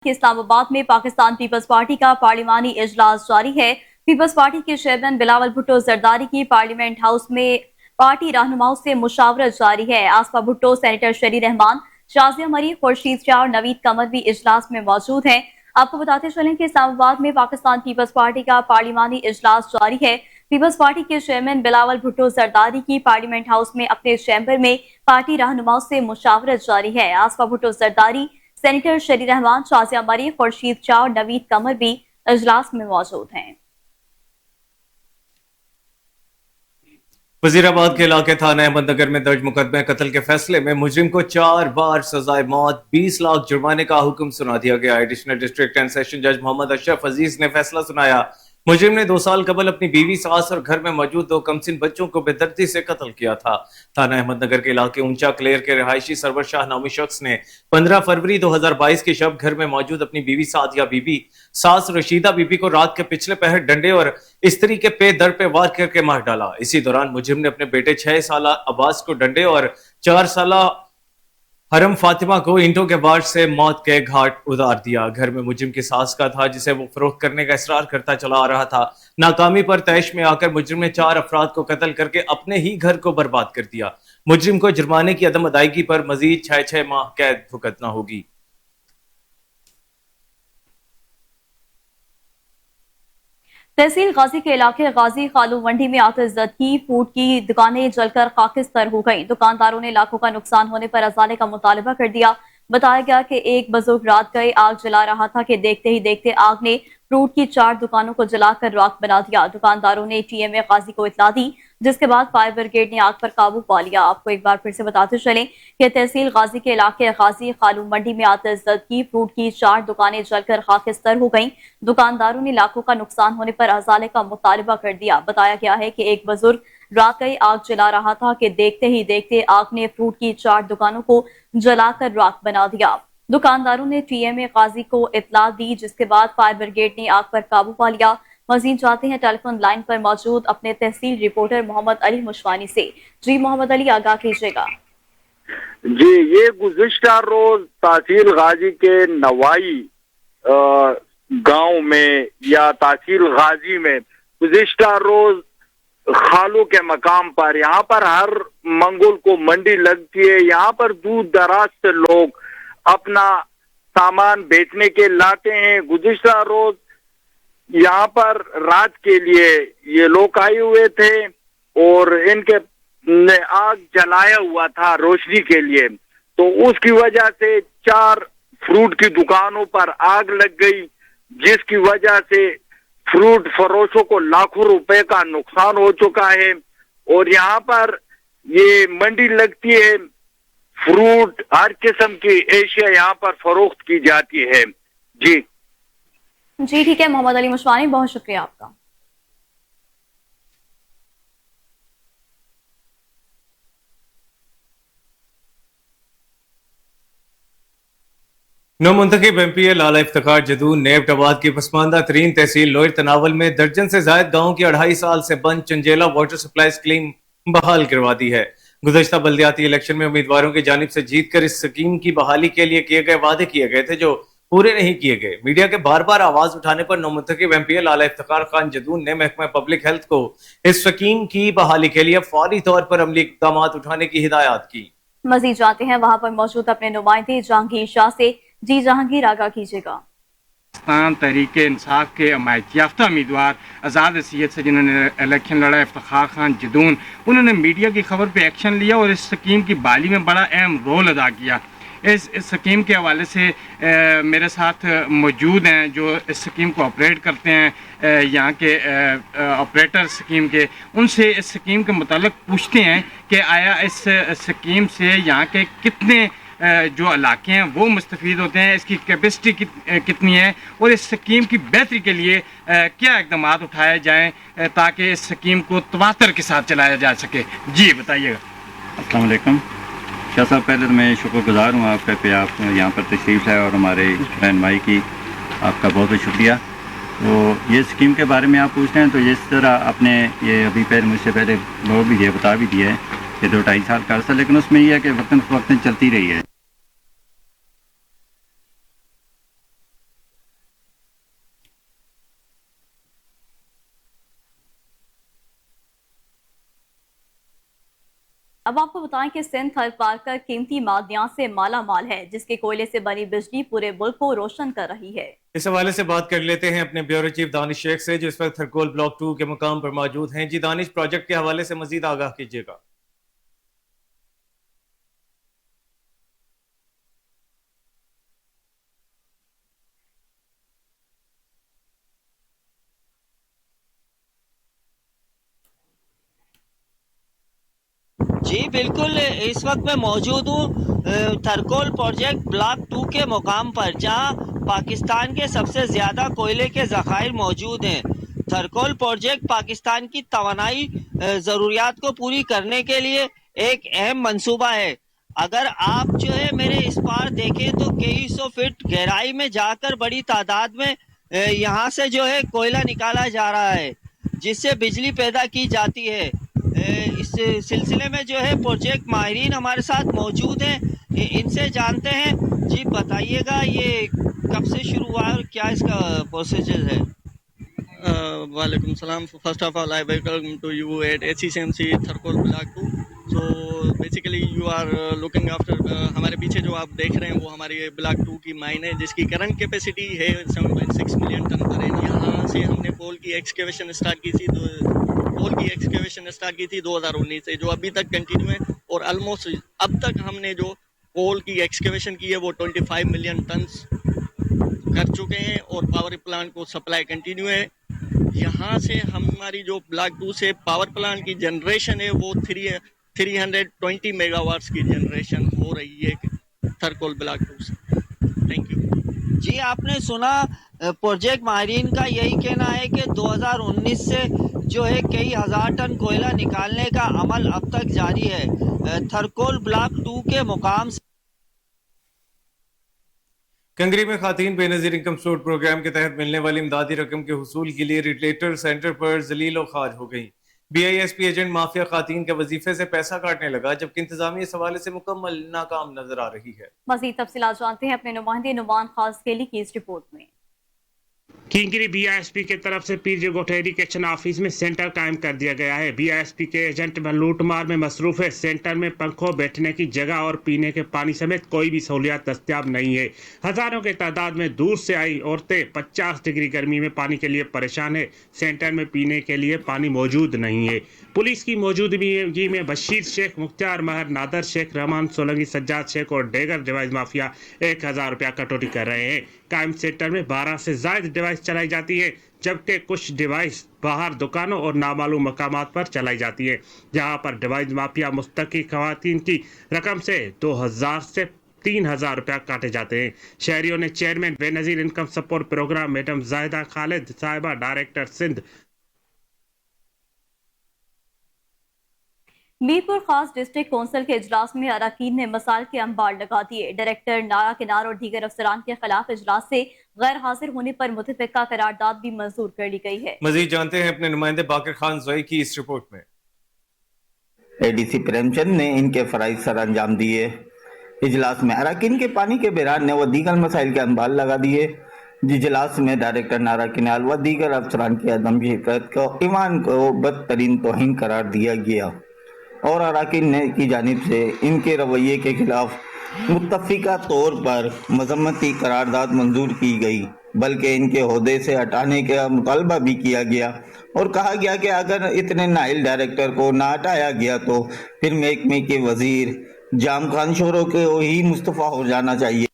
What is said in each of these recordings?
इस्लामाबाद में Pakistan peoples party का पार्लिमानी इजलास जारी है। पीपल्स पार्टी के चेयरमैन बिलावल भुट्टो जरदारी की पार्लियामेंट हाउस में पार्टी रहनुमाओं से मुशावरत जारी है। आसफा भुट्टो, सेनेटर शरी रहमान, शाजिया मरी, खुर्शीद शाह और नवीद कमर भी इजलास में मौजूद हैं। आपको बताते चलें कि इस्लामाबाद में पाकिस्तान पीपल्स पार्टी का पार्लिमानी इजलास जारी है। पीपल्स पार्टी के चेयरमैन बिलावल भुट्टो जरदारी की पार्लियामेंट हाउस में अपने चैम्बर में पार्टी रहनुमाओं से मुशावरत जारी है। आसफा भुट्टो जरदारी, सेनेटर शरी रहमान, शाजिया मरी, खुर्शीद शाह और नवीद कमर भी इजलास में मौजूद हैं। वजीराबाद के इलाके थाना अहमदनगर में दर्ज मुकदमे कत्ल के फैसले में मुजरिम को 4 बार सजाए मौत, 20 लाख जुर्माने का हुक्म सुना दिया गया। एडिशनल डिस्ट्रिक्ट एंड सेशन जज मोहम्मद अशरफ अजीज ने फैसला सुनाया। मुजरिम ने 2 साल कबल अपनी बीवी, सास और घर में मौजूद 2 कमसिन बच्चों को बेदर्दी से कत्ल किया था। थाना अहमदनगर के इलाके ऊंचा क्लेयर के रिहायशी सरवर शाह नामी शख्स ने 15 फरवरी 2022 की शब घर में मौजूद अपनी बीवी सादिया बीबी, सास रशीदा बीबी को रात के पिछले पहर डंडे और इस्त्री के पे दर पे वार करके मार डाला। इसी दौरान मुजरिम ने अपने बेटे 6 साल अब्बास को डंडे और 4 साल हरम फातिमा को ईंटों के वार से मौत के घाट उतार दिया। घर में मुजरिम की सास का था, जिसे वो फरोख्त करने का इसरार करता चला आ रहा था। नाकामी पर तैश में आकर मुजरिम ने 4 अफराद को कत्ल करके अपने ही घर को बर्बाद कर दिया। मुजरिम को जुर्माने की अदम अदायगी पर मजीद 6 माह कैद भुगतना होगी। तहसील गाजी के इलाके गाजी खालू मंडी में आतिशज़दगी, फूड की दुकानें जलकर खाकिस्तर हो गईं। दुकानदारों ने लाखों का नुकसान होने पर अजाले का मुतालबा कर दिया। बताया गया कि एक बुजुर्ग रात गए आग जला रहा था कि देखते ही देखते आग ने फ्रूट की 4 दुकानों को जलाकर राख बना दिया। दुकानदारों ने टीएमए गाजी को इतला दी, जिसके बाद फायर ब्रिगेड ने आग पर काबू पा लिया। आपको एक बार फिर से बताते चलें कि तहसील गाजी के इलाके गाजी खालू मंडी में आतिशज़दगी, फ्रूट की 4 दुकानें जलकर खाकिस्तर हो गईं। दुकानदारों ने लाखों का नुकसान होने पर अजाले का मुतालबा कर दिया। बताया गया है कि एक बुजुर्ग रात गई आग जला रहा था कि देखते ही देखते आग ने फ्रूट की 4 दुकानों को जलाकर राख बना दिया। दुकानदारों ने टीएमए गाजी को इतला दी, जिसके बाद फायर ब्रिगेड ने आग पर काबू पा लिया। मजीद चाहते हैं टेलीफोन लाइन पर मौजूद अपने तहसील रिपोर्टर मोहम्मद अली मुशवानी से। जी मोहम्मद अली, आगाह कीजिएगा। जी, ये गुज़िश्ता रोज तहसील गाजी के नवाई गांव में या तहसील गाजी में गुज़िश्ता रोज खालू के मकाम पर, यहाँ पर हर मंगल को मंडी लगती है। यहाँ पर दूर दराज से लोग अपना सामान बेचने के लाते हैं। गुज़िश्ता रोज यहाँ पर रात के लिए ये लोग आए हुए थे और इनके ने आग जलाया हुआ था रोशनी के लिए, तो उसकी वजह से 4 फ्रूट की दुकानों पर आग लग गई, जिसकी वजह से फ्रूट फरोशों को लाखों रुपए का नुकसान हो चुका है। और यहाँ पर ये मंडी लगती है, फ्रूट हर किस्म की एशिया यहाँ पर फरोख्त की जाती है। जी ठीक है मोहम्मद अली मुशवानी, बहुत शुक्रिया आपका। नौमुंतखब एमपीए लाला इफ्तिखार जदून ने एबटाबाद की पसमानदा तरीन तहसील लोयर तनावल में दर्जन से जायद गाँव की 2.5 साल से बंद चंजेला वाटर सप्लाई स्कीम बहाल करवा दी है। गुज़श्ता बल्दियाती इलेक्शन में उम्मीदवारों की जानिब से जीत कर इस स्कीम की बहाली के लिए किए गए वादे किए गए थे, जो पूरे नहीं किए गए। मीडिया के बार बार आवाज उठाने पर नौमुंतखब एमपीए लाला इफ्तिखार खान जदून ने महकमा पब्लिक हेल्थ को इस स्कीम की बहाली के लिए फौरी तौर पर अमली इक़दाम उठाने की हिदायत की। मजीद जाते हैं वहां पर मौजूद अपने नुमाइंदे जहांगीर शाह से। जी जहांगीर, आगाह कीजिएगा। पाकिस्तान तहरीक इंसाफ के हमायत याफ्ता उम्मीदवार आज़ाद हैसियत से जिन्होंने इलेक्शन लड़ा, इफ्तिखार खान जदून, उन्होंने मीडिया की खबर पे एक्शन लिया और इस स्कीम की बहाली में बड़ा अहम रोल अदा किया। इस स्कीम के हवाले से मेरे साथ मौजूद हैं जो इस स्कीम को ऑपरेट करते हैं, यहाँ के ऑपरेटर स्कीम के। उनसे इस स्कीम के मुतालिक पूछते हैं कि आया इस स्कीम से यहाँ के कितने जो इलाके हैं वो मुस्तफ़ीद होते हैं, इसकी कैपेसिटी कितनी है और इस स्कीम की बेहतरी के लिए क्या इक़दाम उठाए जाएँ ताकि इस स्कीम को तवातर के साथ चलाया जा सके। जी बताइएगा। अस्सलाम वालेकुम शाह साहब, पहले तो मैं शुक्रगुज़ार हूँ आपका कि आप यहाँ पर तशरीफ़ है और हमारे रहनुमाई की आपका बहुत बहुत शुक्रिया। तो ये स्कीम के बारे में आप पूछ रहे हैं, तो जिस तरह आपने ये अभी पहले मुझसे पहले लोग भी ये बता भी दिया है कि 2-2.5 साल का अर्सा, लेकिन उसमें यह है कि वक्तन फ़वक्तन चलती रही है। اب آپ کو بتائیں کہ سندھ ہر پارکر قیمتی معدنیات سے مالا مال ہے، جس کے کوئلے سے بنی بجلی پورے ملک کو روشن کر رہی ہے۔ اس حوالے سے بات کر لیتے ہیں اپنے بیورو چیف دانش شیخ سے، جو اس وقت تھرکول بلاک 2 کے مقام پر موجود ہیں۔ جی دانش، پروجیکٹ کے حوالے سے مزید آگاہ کیجیے گا۔ جی بالکل، اس وقت میں موجود ہوں تھرکول پروجیکٹ بلاک 2 کے مقام پر، جہاں پاکستان کے سب سے زیادہ کوئلے کے ذخائر موجود ہیں۔ تھرکول پروجیکٹ پاکستان کی توانائی ضروریات کو پوری کرنے کے لیے ایک اہم منصوبہ ہے۔ اگر آپ جو ہے میرے اس پار دیکھیں تو کئی سو فٹ گہرائی میں جا کر بڑی تعداد میں یہاں سے جو ہے کوئلہ نکالا جا رہا ہے، جس سے بجلی پیدا کی جاتی ہے۔ اس سلسلے میں جو ہے پروجیکٹ ماہرین ہمارے ساتھ موجود ہیں، ان سے جانتے ہیں۔ جی بتائیے گا یہ کب سے شروع ہوا ہے اور کیا اس کا پروسیجر ہے؟ وعلیکم السلام. First of all, I welcome to you at HCMC Tharkol Block 2. So basically you are looking after ہمارے پیچھے جو آپ دیکھ رہے ہیں وہ ہماری بلاک 2 کی مائن ہے، جس کی کرنٹ کیپیسٹی ہے 7.6 ملین ٹن پر اینم۔ یہاں سے ہم نے کول کی ایکسکیویشن اسٹارٹ کی تھی 2019 سے، جو ابھی تک کنٹینیو ہے، اور آلموسٹ اب تک ہم نے جو کول کی ایکسکیویشن کی ہے وہ 25 ملین ٹنس کر چکے ہیں، اور پاور پلانٹ کو سپلائی کنٹینیو ہے۔ یہاں سے ہماری جو بلاک 2 سے پاور پلانٹ کی جنریشن ہے وہ 320 میگا واٹس کی جنریشن ہو رہی ہے تھرکول بلاک 2 سے۔ Thank you. جی آپ نے سنا، پروجیکٹ ماہرین کا یہی کہنا ہے کہ 2019 سے جو ہے کئی ہزار ٹن کوئلہ نکالنے کا عمل اب تک جاری ہے۔ تھرکول بلاک 2 کے مقام سے کنگری میں خواتین بے نظیر انکم سپورٹ پروگرام کے تحت ملنے والی امدادی رقم کے حصول کے لیے ریٹیلر سینٹر پر ذلیل و خوار ہو گئی۔ B I S P agent mafia خواتین کے وظیفے سے پیسہ کاٹنے لگا، جبکہ انتظامیہ اس حوالے سے مکمل ناکام نظر آ رہی ہے۔ مزید تفصیلات جانتے ہیں اپنے نمائندے نعمان خاص کیلی کی اس رپورٹ میں۔ کینگری بی آئی ایس پی کی طرف سے پیر جگوٹھ ایریگیشن آفس میں سینٹر قائم کر دیا گیا ہے۔ بی آئی ایس پی کے ایجنٹ لوٹ مار میں مصروف ہے۔ سینٹر میں پنکھوں، بیٹھنے کی جگہ اور پینے کے پانی سمیت کوئی بھی سہولیات دستیاب نہیں ہے۔ ہزاروں کی تعداد میں دور سے آئی عورتیں 50 ڈگری گرمی میں پانی کے لیے پریشان ہے۔ سینٹر میں پینے کے لیے پانی موجود نہیں ہے۔ پولیس کی موجودگی میں بشیر شیخ، مختار مہر، نادر شیخ، رحمان سولنگی، سجاد شیخ اور دیگر ڈیوائس مافیا 1000 روپیہ کٹوتی کر رہے ہیں۔ قائم سینٹر میں 12 سے زائد ڈیوائس چلائی جاتی ہے، جبکہ کچھ ڈیوائس باہر دکانوں اور نامعلوم مقامات پر چلائی جاتی ہے، جہاں پر ڈیوائس مافیا مستحق خواتین کی رقم سے 2000 سے 3000 روپیہ کاٹے جاتے ہیں۔ شہریوں نے chairman Benazir income support programme madam Zahida Khalid صاحبہ، ڈائریکٹر سندھ میر پور خاص ڈسٹرکٹ کونسل کے اجلاس میں اراکین نے مسائل کے انبار لگا دیے۔ ڈائریکٹر نارا کنار اور دیگر افسران کے خلاف اجلاس سے غیر حاضر ہونے پر متفقہ قرارداد بھی منظور کر لی گئی ہے۔ مزید جانتے ہیں اپنے نمائندے باقر خان زوئی کی اس رپورٹ میں۔ اے ڈی سی پریم چند نے ان کے فرائض سر انجام دیے۔ اجلاس میں اراکین کے پانی کے بحران نے وہ دیگر مسائل کے انبار لگا دیے۔ اجلاس میں ڈائریکٹر نارا کنال و دیگر افسران کی عدم شرکت کو ایوان کو بدترین توہین قرار دیا گیا، اور اراکین کی جانب سے ان کے رویے کے خلاف متفقہ طور پر مذمتی قرارداد منظور کی گئی، بلکہ ان کے عہدے سے ہٹانے کا مطالبہ بھی کیا گیا، اور کہا گیا کہ اگر اتنے نائل ڈائریکٹر کو نہ ہٹایا گیا تو پھر محکمے کے وزیر جام خان شورو کو ہی مستعفی ہو جانا چاہیے۔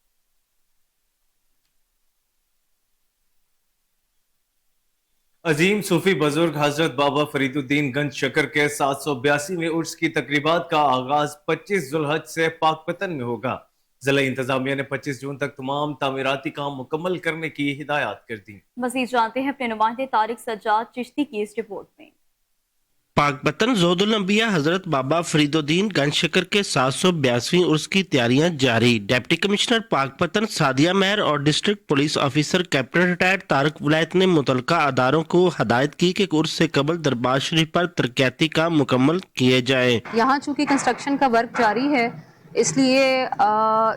عظیم صوفی بزرگ حضرت بابا فرید الدین گنج شکر کے 782ویں عرس کی تقریبات کا آغاز 25 ذوالحج سے پاک پتن میں ہوگا۔ ضلع انتظامیہ نے 25 جون تک تمام تعمیراتی کام مکمل کرنے کی ہدایات کر دی۔ مزید جانتے ہیں اپنے نمائندے طارق سجاد چشتی کی اس رپورٹ میں۔ پاک پتن زود الانبیاء حضرت بابا فرید الدین گنج شکر کے 782ویں عرس کی تیاریاں جاری۔ ڈپٹی کمشنر پاک پتن سعدیہ مہر اور district police officer captain retired Tariq ولایت نے متعلقہ اداروں کو ہدایت کی کہ عرس سے قبل دربار شریف پر ترقیاتی کام مکمل کیے جائیں۔ یہاں چونکہ کنسٹرکشن کا ورک جاری ہے، اس لیے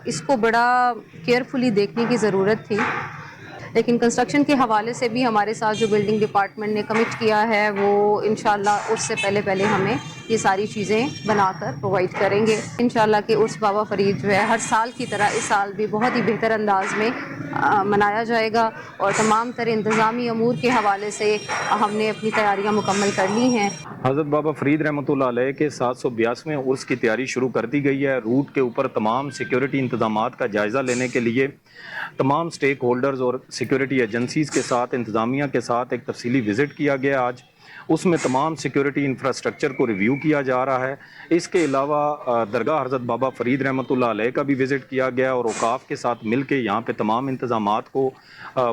اس کو بڑا کیئرفلی دیکھنے کی ضرورت تھی، لیکن کنسٹرکشن کے حوالے سے بھی ہمارے ساتھ جو بلڈنگ ڈپارٹمنٹ نے کمٹ کیا ہے وہ انشاءاللہ اس سے پہلے ہمیں یہ ساری چیزیں بنا کر پرووائڈ کریں گے انشاءاللہ کہ عرس بابا فرید جو ہے ہر سال کی طرح اس سال بھی بہت ہی بہتر انداز میں منایا جائے گا، اور تمام تر انتظامی امور کے حوالے سے ہم نے اپنی تیاریاں مکمل کر لی ہیں۔ حضرت بابا فرید رحمۃ اللہ علیہ کے 782ویں عرس کی تیاری شروع کر دی گئی ہے۔ روٹ کے اوپر تمام سیکیورٹی انتظامات کا جائزہ لینے کے لیے تمام سٹیک ہولڈرز اور سیکیورٹی ایجنسیز کے ساتھ انتظامیہ کے ساتھ ایک تفصیلی وزٹ کیا گیا آج۔ اس میں تمام سیکیورٹی انفراسٹرکچر کو ریویو کیا جا رہا ہے۔ اس کے علاوہ درگاہ حضرت بابا فرید رحمۃ اللہ علیہ کا بھی وزٹ کیا گیا اور اوقاف کے ساتھ مل کے یہاں پہ تمام انتظامات کو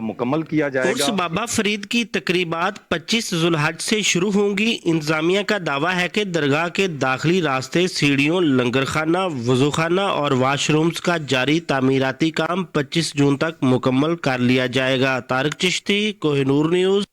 مکمل کیا جائے گا۔ عرس بابا فرید کی تقریبات 25 ذوالحج سے شروع ہوں گی۔ انتظامیہ کا دعویٰ ہے کہ درگاہ کے داخلی راستے، سیڑھیوں، لنگرخانہ، وضوخانہ اور واش رومز کا جاری تعمیراتی کام 25 جون تک مکمل کر لیا جائے گا۔ طارق چشتی، کوہ نور نیوز۔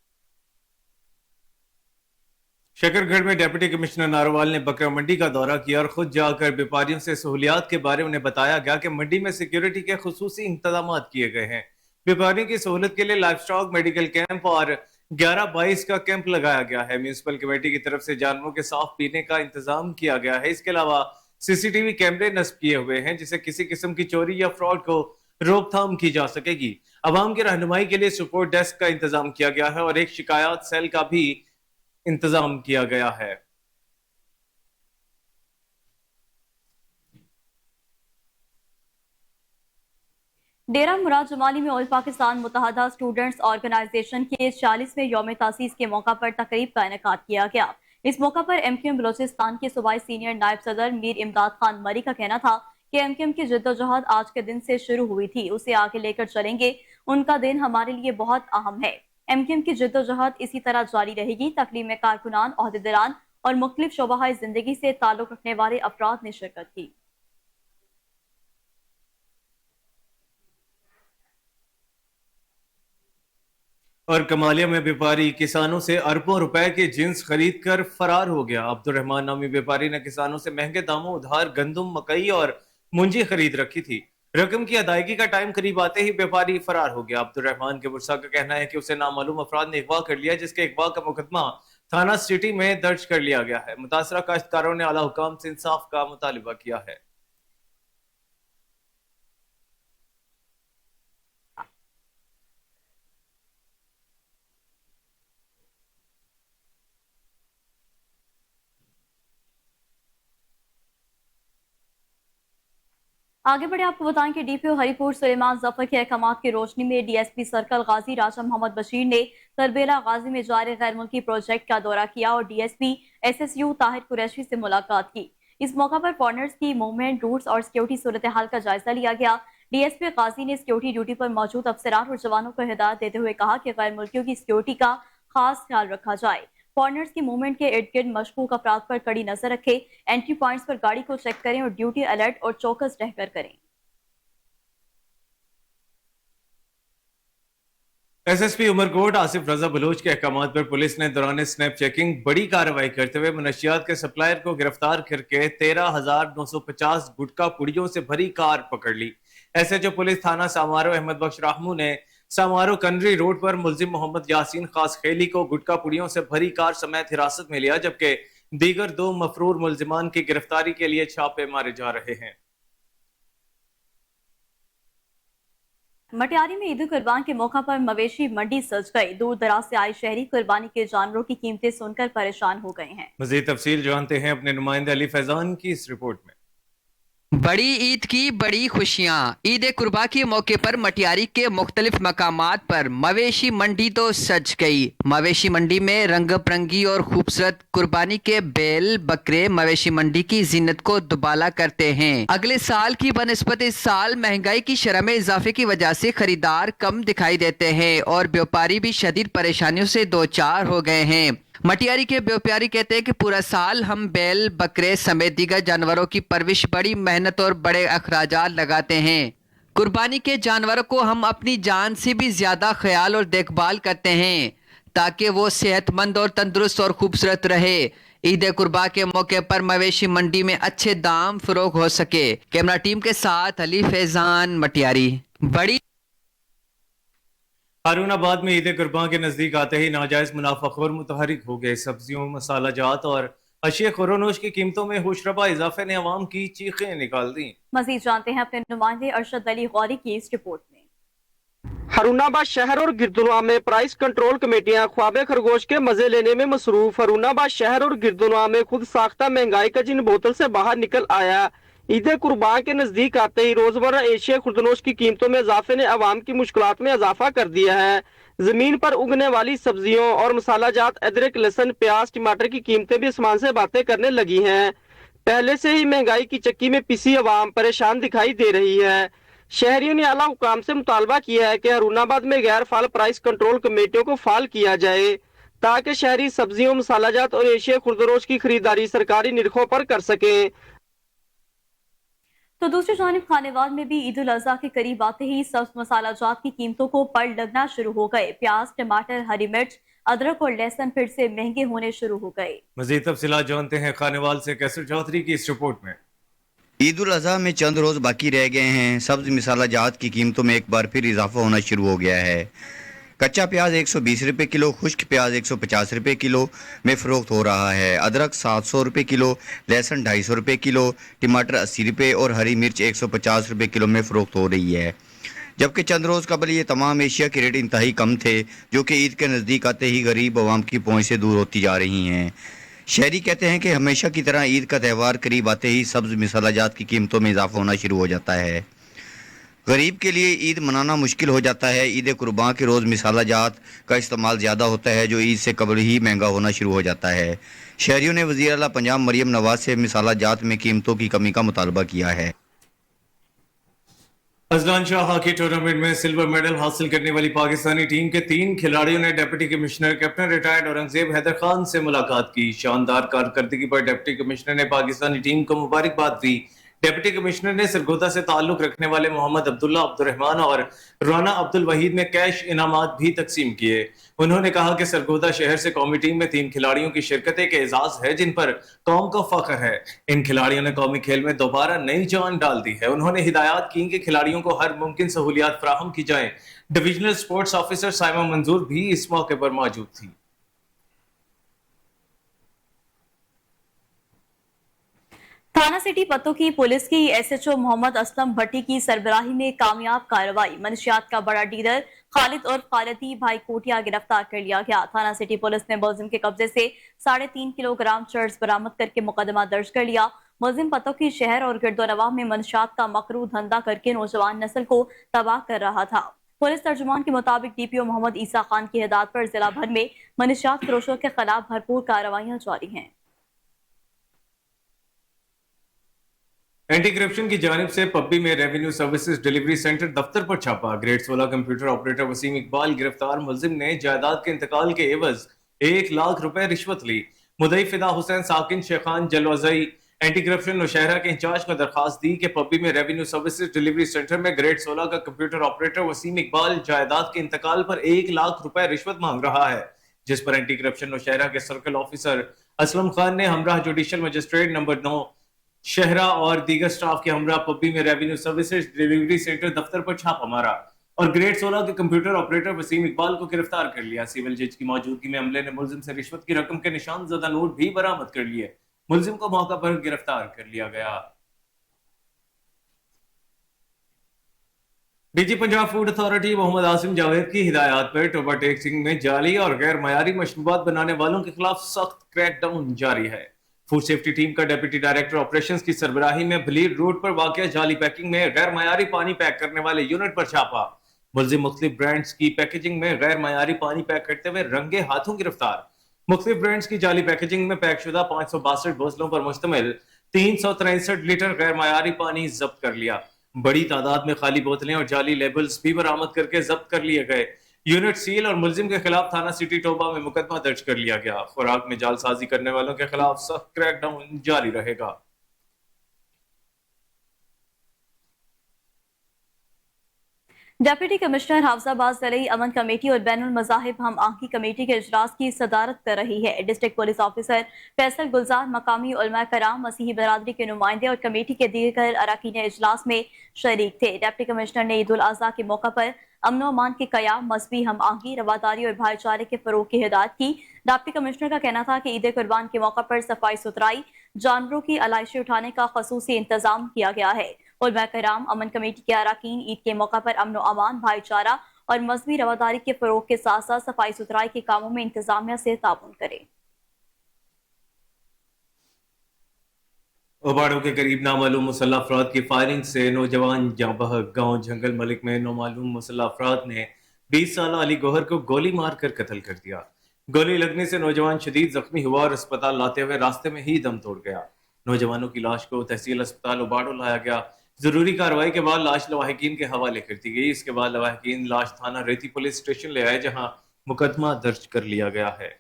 شکر گڑھ میں ڈپٹی کمشنر ناروال نے بکرا منڈی کا دورہ کیا اور خود جا کر بیپاریوں سے سہولیات کے بارے انہیں بتایا گیا کہ منڈی میں سیکیورٹی کے خصوصی انتظامات کیے گئے ہیں۔ بیپاریوں کی سہولت کے لیے لائف سٹاک میڈیکل کیمپ اور 11-22 کا کیمپ لگایا گیا ہے۔ میونسپل کمیٹی کی طرف سے جانوروں کے صاف پینے کا انتظام کیا گیا ہے۔ اس کے علاوہ CCTV کیمرے نصب کیے ہوئے ہیں جس سے کسی قسم کی چوری یا فراڈ کو روک تھام کی جا سکے گی۔ عوام کی رہنمائی کے لیے سپورٹ ڈیسک کا انتظام کیا گیا ہے اور ایک شکایات سیل کا بھی انتظام کیا گیا ہے۔ ڈیرہ مراد جمالی میں آل پاکستان متحدہ اسٹوڈنٹس آرگنائزیشن کے 40ویں یوم تاسیس کے موقع پر تقریب کا انعقاد کیا گیا۔ اس موقع پر MQM بلوچستان کے صوبائی سینئر نائب صدر میر امداد خان مری کا کہنا تھا کہ MQM کی جدوجہد آج کے دن سے شروع ہوئی تھی، اسے آگے لے کر چلیں گے۔ ان کا دن ہمارے لیے بہت اہم ہے۔ MQM کی جدوجہد اسی طرح جاری رہے گی۔ تقریب میں کارکنان، عہدیداران اور مختلف شعبہ زندگی سے تعلق رکھنے والے افراد نے شرکت کی۔ اور کمالیہ میں بیپاری کسانوں سے اربوں روپے کے جنس خرید کر فرار ہو گیا۔ عبد الرحمان نامی بیپاری نے کسانوں سے مہنگے داموں ادھار گندم، مکئی اور منجی خرید رکھی تھی۔ رقم کی ادائیگی کا ٹائم قریب آتے ہی بیپاری فرار ہو گیا۔ عبد الرحمان کے ورثاء کا کہنا ہے کہ اسے نامعلوم افراد نے اغوا کر لیا، جس کے اغوا کا مقدمہ تھانہ سٹی میں درج کر لیا گیا ہے۔ متاثرہ کاشتکاروں نے اعلیٰ حکام سے انصاف کا مطالبہ کیا ہے۔ آگے بڑھے آپ کو بتائیں کہ DPO ہری پور سلیمان ظفر کے احکامات کی روشنی میں DSP سرکل غازی راجہ محمد بشیر نے تربیلا غازی میں جاری غیر ملکی پروجیکٹ کا دورہ کیا اور DSP SSU طاہر قریشی سے ملاقات کی۔ اس موقع پر فارنرز کی موومنٹ، روٹس اور سیکیورٹی صورتحال کا جائزہ لیا گیا۔ DSP غازی نے سیکیورٹی ڈیوٹی پر موجود افسران اور جوانوں کو ہدایت دیتے ہوئے کہا کہ غیر ملکیوں کی سیکیورٹی کا خاص خیال رکھا جائے۔ فارنرز کی موومنٹ کے ارد گرد مشکوک افراد پر کڑی نظر رکھے، انٹری پوائنٹس پر گاڑی کو چیک کریں اور ڈیوٹی الرٹ اور چوکس رہ کر کریں۔ SSP عمرکوٹ آصف رضا بلوچ کے احکامات پر پولیس نے دوران سنیپ چیکنگ بڑی کارروائی کرتے ہوئے منشیات کے سپلائر کو گرفتار کر کے 13,950 گٹکا پڑیوں سے بھری کار پکڑ لی۔ SHO پولیس تھانہ سامارو احمد بخش راہمو نے سامارو کنری روڈ پر ملزم محمد یاسین خاص خیلی کو گٹکا پڑیوں سے بھری کار سمیت حراست میں لیا، جبکہ دیگر 2 مفرور ملزمان کی گرفتاری کے لیے چھاپے مارے جا رہے ہیں۔ مٹیاری میں عید قربان کے موقع پر مویشی منڈی سج گئی۔ دور دراز سے آئے شہری قربانی کے جانوروں کی قیمتیں سن کر پریشان ہو گئے ہیں۔ مزید تفصیل جانتے ہیں اپنے نمائندے علی فیضان کی اس رپورٹ میں۔ بڑی عید کی بڑی خوشیاں۔ عید قربا کے موقع پر مٹیاری کے مختلف مقامات پر مویشی منڈی تو سج گئی۔ مویشی منڈی میں رنگ برنگی اور خوبصورت قربانی کے بیل بکرے مویشی منڈی کی زینت کو دوبالا کرتے ہیں۔ اگلے سال کی بنسبت اس سال مہنگائی کی شرح میں اضافے کی وجہ سے خریدار کم دکھائی دیتے ہیں اور بیوپاری بھی شدید پریشانیوں سے دوچار ہو گئے ہیں۔ مٹیاری کے بیوپاری کہتے ہیں کہ پورا سال ہم بیل، بکرے سمیت دیگر جانوروں کی پرورش بڑی محنت اور بڑے اخراجات لگاتے ہیں۔ قربانی کے جانوروں کو ہم اپنی جان سے بھی زیادہ خیال اور دیکھ بھال کرتے ہیں تاکہ وہ صحت مند اور تندرست اور خوبصورت رہے۔ عید قربا کے موقع پر مویشی منڈی میں اچھے دام فروغ ہو سکے۔ کیمرہ ٹیم کے ساتھ علی فیضان، مٹیاری۔ بڑی ہارون آباد میں عید قربان کے نزدیک آتے ہی ناجائز منافع خور متحرک ہو گئے۔ سبزیوں، مسالہ جات اور अशिया खुरोनोश की कीमतों में होशरबा इजाफे ने अवाम की चीखें निकाल दी। मजीद जानते हैं अपने नुमाइंदे अरशद अली गौरी की इस रिपोर्ट में। हरूनाबाद शहर और गिरदुनवा में प्राइस कंट्रोल कमेटियां ख्वाबे खरगोश के मजे लेने में मसरूफ। हरूनाबाद शहर और गिरदुनवा में खुद साख्ता महंगाई का जिन बोतल से बाहर निकल आया। ईद कुर्बान के नजदीक आते ही रोजमर्रा एशिया खुर्दनोश की कीमतों में इजाफे ने अवाम की मुश्किलात में इजाफा कर दिया है। जमीन पर उगने वाली सब्जियों और मसाला जात अदरक, लहसुन, प्याज, टमाटर की कीमतें भी आसमान से बातें करने लगी हैं। पहले से ही महंगाई की चक्की में पिसी अवाम परेशान दिखाई दे रही है। शहरियों ने आला हुकाम से मुतालबा किया है कि हरूनाबाद में गैर फाल प्राइस कंट्रोल कमेटियों को फाल किया जाए ताकि शहरी सब्जियों, मसाला जात और एशिया खुर्दनोश की खरीदारी सरकारी निरखों पर कर सकें। तो दूसरी जानिब खानेवाल में भी ईद उल अजहा के करीब आते ही सब्ज मसाला जात की कीमतों को पड़ लगना शुरू हो गए। प्याज, टमाटर, हरी मिर्च, अदरक और लहसुन फिर से महंगे होने शुरू हो गए। मजीद तफसीलात जानते हैं खानेवाल से कैसर चौधरी की इस रिपोर्ट में। ईद उल अजहा में चंद रोज बाकी रह गए हैं। सब्ज मसाला जात की कीमतों में एक बार फिर इजाफा होना शुरू हो गया है। कच्चा प्याज 120 रुपये किलो, खुश्क प्याज 150 रुपये किलो में फ़रोख्त हो रहा है। अदरक 700 रुपये किलो, लहसुन 250 रुपये किलो, टमाटर 80 रुपये और हरी मिर्च 150 रुपये किलो में फ़रोख्त हो रही है। जबकि चंद रोज़ कबल ये तमाम एशिया के रेट इंतहाई कम थे, जो कि ईद के नज़दीक आते ही गरीब आवाम की पहुँच से दूर होती जा रही हैं। शहरी कहते हैं कि हमेशा की तरह ईद का त्यौहार करीब आते ही सब्ज़ मसाला जात की कीमतों में इजाफा होना शुरू हो जाता है। गरीब के लिए ईद मनाना मुश्किल हो जाता है। ईद कुर्बान के रोज़ मसाला जात का इस्तेमाल ज़्यादा होता है, जो ईद से कबल ही महंगा होना शुरू हो जाता है। शहरियों ने वज़ीर आला पंजाब मरियम नवाज से मसाला जात में कीमतों की कमी का मुतालबा किया है। अजलान शाह हॉकी टूर्नामेंट में सिल्वर मेडल हासिल करने वाली पाकिस्तानी टीम के 3 खिलाड़ियों ने deputy commissioner captain retired Aurangzeb Haider Khan से मुलाकात की। शानदार कारकर्दगी पर डिप्टी कमिश्नर ने पाकिस्तानी टीम को मुबारकबाद दी। डिप्टी कमिश्नर ने सरगोदा से ताल्लुक रखने वाले मोहम्मद अब्दुल्ला अब्दुर्रहमान और राना अब्दुल वहीद में कैश इनामात भी तकसीम किए। उन्होंने कहा कि सरगोदा शहर से कौमी टीम में 3 खिलाड़ियों की शिरकत एक एजाज है जिन पर कौम को फख्र है। इन खिलाड़ियों ने कौमी खेल में दोबारा नई जान डाल दी है। उन्होंने हिदायत की कि खिलाड़ियों को हर मुमकिन सहूलियात फराहम की जाए। डिविजनल स्पोर्ट्स ऑफिसर साइमा मंजूर भी इस मौके पर मौजूद थी। थाना सिटी पत्तों की पुलिस की एसएचओ मोहम्मद असलम भट्टी की सरबराही में कामयाब कार्रवाई। मनशियात का बड़ा डीलर खालिद और खालिदी भाई कोटिया गिरफ्तार कर लिया गया। थाना सिटी पुलिस ने मुलजिम के कब्जे से 3.5 किलोग्राम चर्स बरामद करके मुकदमा दर्ज कर लिया। मुलजिम पत्तों की शहर और गिरदोनवा में मनशियात का मकरू धंधा करके नौजवान नस्ल को तबाह कर रहा था। पुलिस तर्जुमान के मुताबिक डीपीओ मोहम्मद ईसा खान की हिदायत पर जिला भर में मनशियात फरोशों के खिलाफ भरपूर कार्रवाइयां जारी हैं। एंटी करप्शन की जानिब से पब्बी में रेवेन्यू सर्विसेज डिलीवरी सेंटर दफ्तर पर छापा। Grade 16 computer operator Waseem Iqbal गिरफ्तार। मुलजिम ने जायदाद के इंतकाल के एवज 1 लाख रुपए रिश्वत ली। मुदई फिदा हुसैन साकिन शेखान जलवजई एंटी करप्शन नौशहरा के इंचार्ज को दरखास्त दी कि पब्बी में रेवेन्यू सर्विसेज डिलीवरी सेंटर में ग्रेड 16 का कंप्यूटर ऑपरेटर वसीम इकबाल जायदाद के इंतकाल पर 1 लाख रुपए रिश्वत मांग रहा है, जिस पर एंटी करप्शन नौशहरा के सर्कल ऑफिसर असलम खान ने हमरा जुडिशियल मजिस्ट्रेट नंबर 9 शहरा और दीगर स्टाफ के हमरा पब्बी में रेवेन्यू सर्विसेज डिलीवरी सेंटर दफ्तर पर छापा मारा और ग्रेड 16 के कंप्यूटर ऑपरेटर वसीम इकबाल को गिरफ्तार कर लिया। सिविल जज की मौजूदगी में अमले ने मुलजिम से रिश्वत की रकम के निशान ज़दा नोट भी बरामद कर लिए। मुलजिम को मौका पर गिरफ्तार कर लिया गया। DG Punjab food authority Mohammad Asim Javed की हिदायत पर ओवरटेकिंग में जाली और गैर मयारी मशरूबात बनाने वालों के खिलाफ सख्त क्रैकडाउन जारी है। फूड सेफ्टी टीम का डिप्टी डायरेक्टर ऑपरेशंस की सरबराही में भलीर रोड पर वाक़या जाली पैकिंग में गैर मयारी पानी पैक करने वाले यूनिट पर छापा। मुलजिम मुख्तलिफ ब्रांड्स की पैकेजिंग में गैर मयारी पानी पैक करते हुए रंगे हाथों गिरफ्तार। मुख्तलिफ ब्रांड्स की जाली पैकेजिंग में पैक शुदा 562 बोतलों पर मुश्तमिल 363 लीटर गैर मयारी पानी जब्त कर लिया। बड़ी तादाद में खाली बोतलें और जाली लेबल्स भी बरामद करके जब्त कर लिए गए। यूनिट सील और मुलजिम के खिलाफ थाना सिटी टोबा में मुकदमा दर्ज कर लिया गया। खुराक में जालसाजी करने वालों के खिलाफ सख्त क्रैकडाउन जारी रहेगा। डिप्टी कमिश्नर हाफजाबाद ज़िले अमन कमेटी और बैनुल मज़ाहिब हम आहंगी कमेटी के इजलास की सदारत कर रही है। डिस्ट्रिक्ट पुलिस ऑफिसर फैसल गुलजार, मकामी उलमा कराम, मसीही बरादरी के नुमाइंदे और कमेटी के दीगर अरकान इजलास में शरीक थे। डिप्टी कमिश्नर ने ईद उल अजहा के मौका पर अमन व अमान के क़याम, मजहबी हम आहंगी, रवादारी और भाईचारे के फरोग की हिदायत की। डिप्टी कमिश्नर का कहना था कि ईद कुर्बान के मौका पर सफाई सुथराई, जानवरों की अलाइशें उठाने का खसूसी इंतजाम किया गया है। उलमा कराम, अमन कमेटी के अरकान ईद के मौका पर अमन व अमान, भाईचारा और मजहबी रवादारी के फरोग के साथ साथ सफाई सुथराई के कामों में इंतजामिया से ताउन करें। ओबाड़ो के करीब नामालूम मुसल्लह अफराद की फायरिंग से नौजवान जाँ बहक। गाँव जंगल मलिक में नामालूम मुसल्लह अफराद ने 20 साल अली गौहर को गोली मारकर कत्ल कर दिया। गोली लगने से नौजवान शदीद जख्मी हुआ और अस्पताल लाते हुए रास्ते में ही दम तोड़ गया। नौजवानों की लाश को तहसील अस्पताल ओबाड़ो लाया गया। जरूरी कार्रवाई के बाद लाश लवाहिकीन के हवाले कर दी गई। इसके बाद लवाहिकीन लाश थाना रेती पुलिस स्टेशन ले आए, जहां मुकदमा दर्ज कर लिया गया है।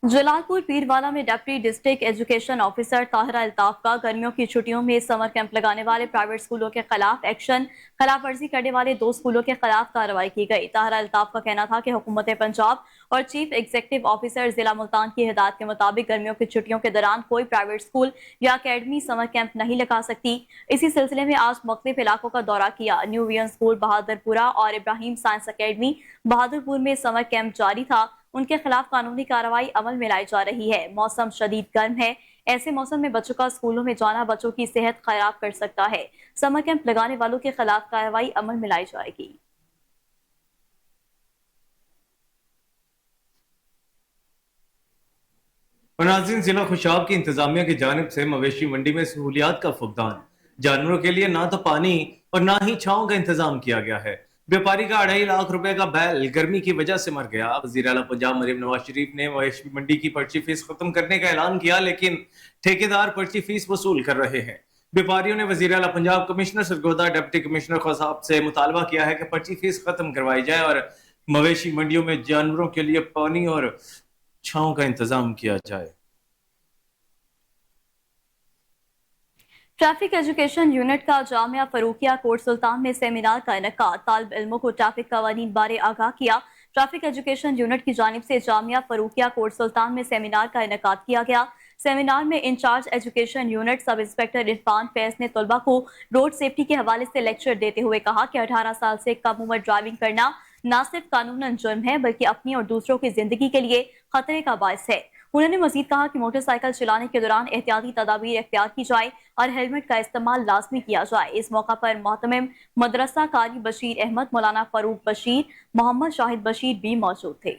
जलालपुर पीरवाला में deputy district education officer Tahira Altaf का गर्मियों की छुट्टियों में समर कैंप लगाने वाले प्राइवेट स्कूलों के खिलाफ एक्शन, खिलाफ वर्जी करने वाले 2 स्कूलों के खिलाफ कार्रवाई की गई। ताहिरा अल्ताफ का कहना था कि हुकूमत पंजाब और चीफ एग्जीक्यूटिव ऑफिसर जिला मुल्तान की हिदायत के मुताबिक गर्मियों की छुट्टियों के दौरान कोई प्राइवेट स्कूल या अकेडमी समर कैंप नहीं लगा सकती। इसी सिलसिले में आज मुख्तलिफ इलाकों का दौरा किया। न्यू वियन स्कूल बहादुरपुरा और इब्राहिम साइंस अकेडमी बहादुरपुर में समर कैंप जारी था। उनके खिलाफ कानूनी कार्रवाई अमल में लाई जा रही है। मौसम शदीद गर्म है, ऐसे मौसम में बच्चों का स्कूलों में जाना बच्चों की सेहत खराब कर सकता है। समर कैंप लगाने वालों के खिलाफ कार्रवाई अमल में लाई जाएगी। नाज़रीन, जिला खुशाब की इंतजामिया की जानिब से मवेशी मंडी में सहूलियात का फुकदान। जानवरों के लिए ना तो पानी और ना ही छांव का इंतजाम किया गया है। व्यापारी का 2.5 लाख रुपए का बैल गर्मी की वजह से मर गया। वज़ीर आला पंजाब मरीम नवाज शरीफ ने मवेशी मंडी की पर्ची फीस खत्म करने का ऐलान किया, लेकिन ठेकेदार पर्ची फीस वसूल कर रहे हैं। व्यापारियों ने वज़ीर आला Punjab, commissioner Sargodha, deputy commissioner खौसाब से मुतालबा किया है कि पर्ची फीस खत्म करवाई जाए और मवेशी मंडियों में जानवरों के लिए पानी और छांव का इंतजाम किया जाए। ट्रैफिक एजुकेशन यूनिट का जामिया फरूकिया कोट सुल्तान में सेमिनार का इनेकाद, तालिब इल्मों को ट्रैफिक कवानीन बारे आगाह किया। ट्रैफिक एजुकेशन यूनिट की जानिब से जामिया फरूकिया कोट सुल्तान में सेमिनार का इनेकाद किया गया। सेमिनार में incharge education unit sub inspector Irfan Faiz ने तलबा को रोड सेफ्टी के हवाले से लेक्चर देते हुए कहा कि 18 साल से कम उम्र ड्राइविंग करना न सिर्फ कानूनन जुर्म है बल्कि अपनी और दूसरों की जिंदगी के लिए खतरे का बायस है। उन्होंने मजीद कहा कि मोटरसाइकिल चलाने के दौरान एहतियाती तदाबीर इख्तियार की जाए और हेलमेट का इस्तेमाल लाजमी किया जाए। इस मौका पर मोहतमिम मदरसा कारी बशीर अहमद, मौलाना फरूक बशीर, मोहम्मद शाहिद बशीर भी मौजूद थे।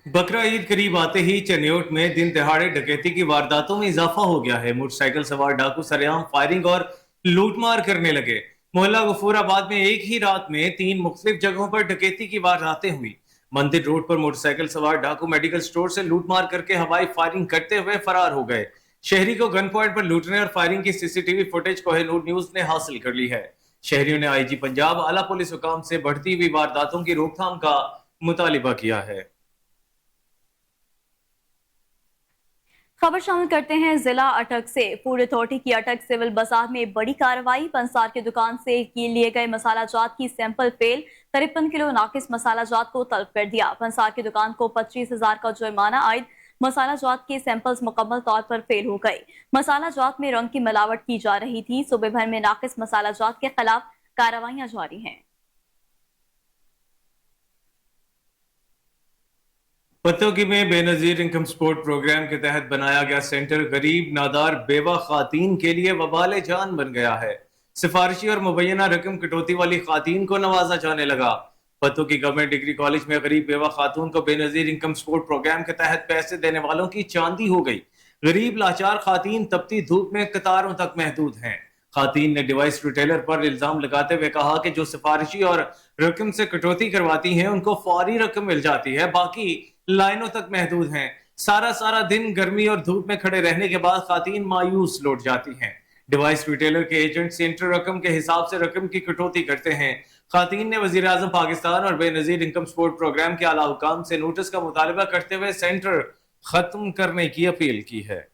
बकरा ईद करीब आते ही चनियोट में दिन दहाड़े डकैती की वारदातों में इजाफा हो गया है। मोटरसाइकिल सवार डाकू सरेआम फायरिंग और लूटमार करने लगे। मोहल्ला गफूराबाद में एक ही रात में 3 मुख्तलिफ जगहों पर डकैती की वारदातें हुई। मंदिर रोड पर मोटरसाइकिल सवार डाकू मेडिकल स्टोर से लूटमार करके हवाई फायरिंग करते हुए फरार हो गए। शहरी को गन पॉइंट पर लूटने और फायरिंग की सीसीटीवी फुटेज कोहिनूर न्यूज ने हासिल कर ली है। शहरियों ने आईजी पंजाब, आला पुलिस हुकाम से बढ़ती हुई वारदातों की रोकथाम का मुतालिबा किया है। खबर शामिल करते हैं जिला अटक से। फूड अथॉरिटी की अटक सिविल बाजार में बड़ी कार्रवाई। पंसार की दुकान से लिए गए मसाला जात की सैंपल फेल, 53 किलो नाकिस मसाला जात को तलब कर दिया। पंसार की दुकान को 25,000 का जुर्माना आयद। मसाला जात के सैंपल्स मुकम्मल तौर पर फेल हो गए। मसाला जात में रंग की मिलावट की जा रही थी। सूबे भर में नाकिस मसाला जात के खिलाफ कार्रवाइयां जारी हैं। पत्तोगी में बेनजीर इनकम सपोर्ट प्रोग्राम के तहत बनाया गया सेंटर गरीब, नादार, बेवा खातीन के लिए वबाल जान बन गया है। सिफारिशी और मुबैना रकम कटौती वाली खातीन को नवाजा जाने लगा। पत्तोगी गवर्नमेंट डिग्री कॉलेज में गरीब बेवा खातून को बेनजीर इनकम सपोर्ट प्रोग्राम के तहत पैसे देने वालों की चांदी हो गई। गरीब लाचार खातीन तपती धूप में कतारों तक महदूद हैं। खातीन ने डिवाइस रिटेलर पर इल्जाम लगाते हुए कहा कि जो सिफारिशी और रकम से कटौती करवाती हैं उनको फौरी रकम मिल जाती है, बाकी लाइनों तक महदूद हैं। सारा दिन गर्मी और धूप में खड़े रहने के बाद खातीन मायूस लौट जाती हैं। डिवाइस रिटेलर के एजेंट सेंटर रकम के हिसाब से रकम की कटौती करते हैं। खातीन ने वजीर आजम पाकिस्तान और बेनजीर इनकम सपोर्ट प्रोग्राम के आला हुकाम से नोटिस का मुतालबा करते हुए सेंटर खत्म करने की अपील की है।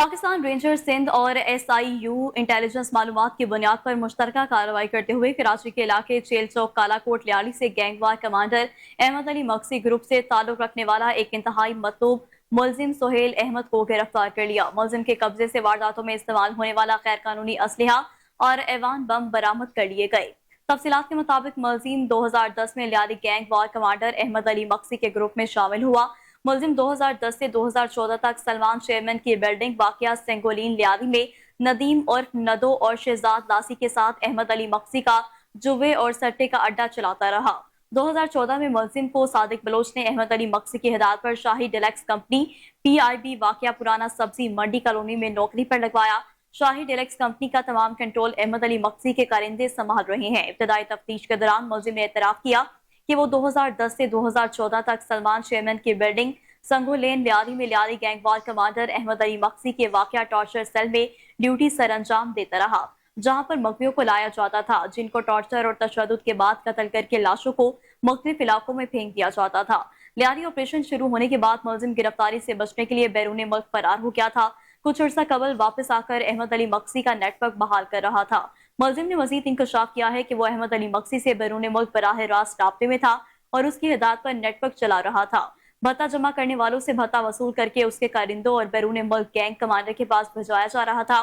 पाकिस्तान रेंजर सिंध और SIU इंटेलिजेंस मालूमात की बुनियाद पर मुश्तरका कार्रवाई करते हुए कराची के इलाके चेल चौक कालाकोट लियाली से gang war commander Ahmed Ali Maqsi group से ताल्लुक रखने वाला एक इंतहाई मतलूब मुलजिम सोहेल अहमद को गिरफ्तार कर लिया। मुलजिम के कब्जे से वारदातों में इस्तेमाल होने वाला गैर कानूनी असलहा और ऐवान बम बरामद कर लिए गए। तफसीलात के मुताबिक मुलजिम 2010 में लियाली गैंग वार कमांडर अहमद अली मक्सी के ग्रुप में शामिल हुआ। मुलजिम 2010 से 2014 तक सलमान चेयरमैन की बिल्डिंग वाक़िया सेंगोलीन लियाली में नदीम और नदो और शहजाद लासी के साथ अहमद अली मक्सी का जुए और सट्टे का अड्डा चलाता रहा। 2014 में मुलजिम को सादिक बलोच ने अहमद अली मक्सी की हिदायत पर शाही डिलक्स कंपनी PIB वाक़िया पुराना सब्जी मंडी कॉलोनी में नौकरी पर लगवाया। शाही डिलक्स कंपनी का तमाम कंट्रोल अहमद अली मक्सी के कारिंदे संभाल रहे हैं। इब्तदाई तफ्तीश के दौरान मुलजिम ने एतराफ़ किया कि वो 2010 से 2014 तक सलमान चेयरमैन की बिल्डिंग संगो लेन लियाली में लियाली गैंगवार कमांडर अहमद अली मक्सी के वाक़िया टॉर्चर सेल में ड्यूटी सर अंजाम देता रहा, जहां पर मकवियों को लाया जाता था, जिनको टॉर्चर और तशद्दुद के बाद कत्ल करके लाशों को मुख्तलिफ इलाकों में फेंक दिया जाता था। लियाली ऑपरेशन शुरू होने के बाद मुलजिम गिरफ्तारी से बचने के लिए बैरून मुल्क फरार हो गया था। कुछ अर्सा कबल वापस आकर अहमद अली मक्सी का नेटवर्क बहाल कर रहा था। मुलजिम ने मजीद इंकशाफ किया है कि वो अहमद अली मक्सी से बैरून मुल्क बराह रास्त राब्ते में था और उसकी हिदायत पर नेटवर्क चला रहा था। भत्ता जमा करने वालों से भत्ता वसूल करके उसके कारिंदों और बैरून मुल्क गैंग कमांडर के पास भिजवाया जा रहा था।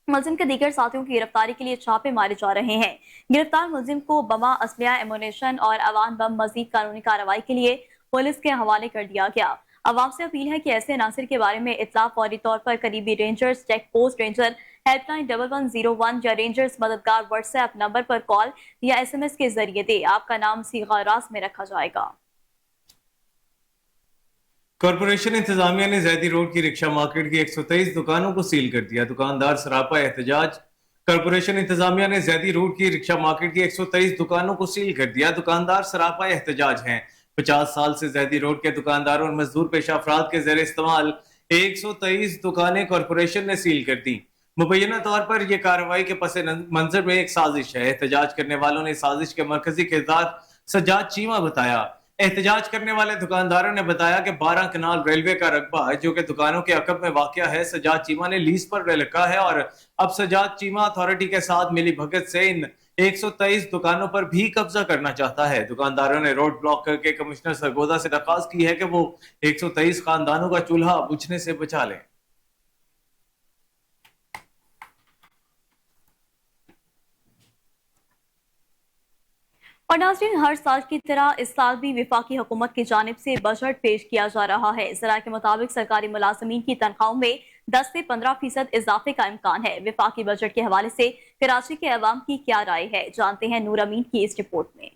मुलजिम के दीगर साथियों की गिरफ्तारी के लिए छापे मारे जा रहे हैं। गिरफ्तार मुलजिम को बमा, असलहा, एमुनेशन और अवान बम मजीद कानूनी कार्रवाई के लिए पुलिस के हवाले कर दिया गया। अवाम से अपील है कि ऐसे नासिर के बारे में इत्तला फौरी तौर पर करीबी rangers, check post ranger helpline 1101 या रेंजर्स मददगार व्हाट्सएप नंबर पर कॉल या SMS के जरिए दे। आपका नाम सीगा रास में रखा जाएगा। कॉर्पोरेशन इंतजामिया ने जैदी रोड की रिक्शा मार्केट की 123 दुकानों को सील कर दिया। दुकानदार सरापा एहतजाज। कॉर्पोरेशन इंतजामिया ने जैदी रोड की रिक्शा मार्केट की 123 दुकानों को सील कर दिया। दुकानदार सरापा एहतजाज हैं। 50 साल से जैदी रोड के दुकानदारों और मजदूर पेशा अफराद के ज़ेरे इस्तेमाल 123 दुकानें कॉर्पोरेशन ने सील कर दी। मुबैना तौर पर यह कार्रवाई के पस मंजर में एक साजिश है। एहतजाज करने वालों ने साजिश के मरकजी किरदार सज्जाद चीमा बताया। एहतजाज करने वाले दुकानदारों ने बताया कि 12 कनाल रेलवे का रकबा है जो कि दुकानों के अकब में वाक़या है, सज्जाद चीमा ने लीज पर रखा है और अब सज्जाद चीमा अथॉरिटी के साथ मिली भगत से इन 123 दुकानों पर भी कब्जा करना चाहता है। दुकानदारों ने रोड ब्लॉक करके कमिश्नर सरगोदा से दरख्वास्त की है कि वो 123 खानदानों का चूल्हा बुझने से बचा लें। और नाज़रीन, हर साल की तरह इस साल भी वफाकी हुकूमत की जानिब से बजट पेश किया जा रहा है। ज़रा के मुताबिक सरकारी मुलाजमीन की तनख्वाहों में 10 से 15% इजाफे का इम्कान है। वफाकी बजट के हवाले से कराची के अवाम की क्या राय है, जानते हैं नूर अमीन की इस रिपोर्ट में।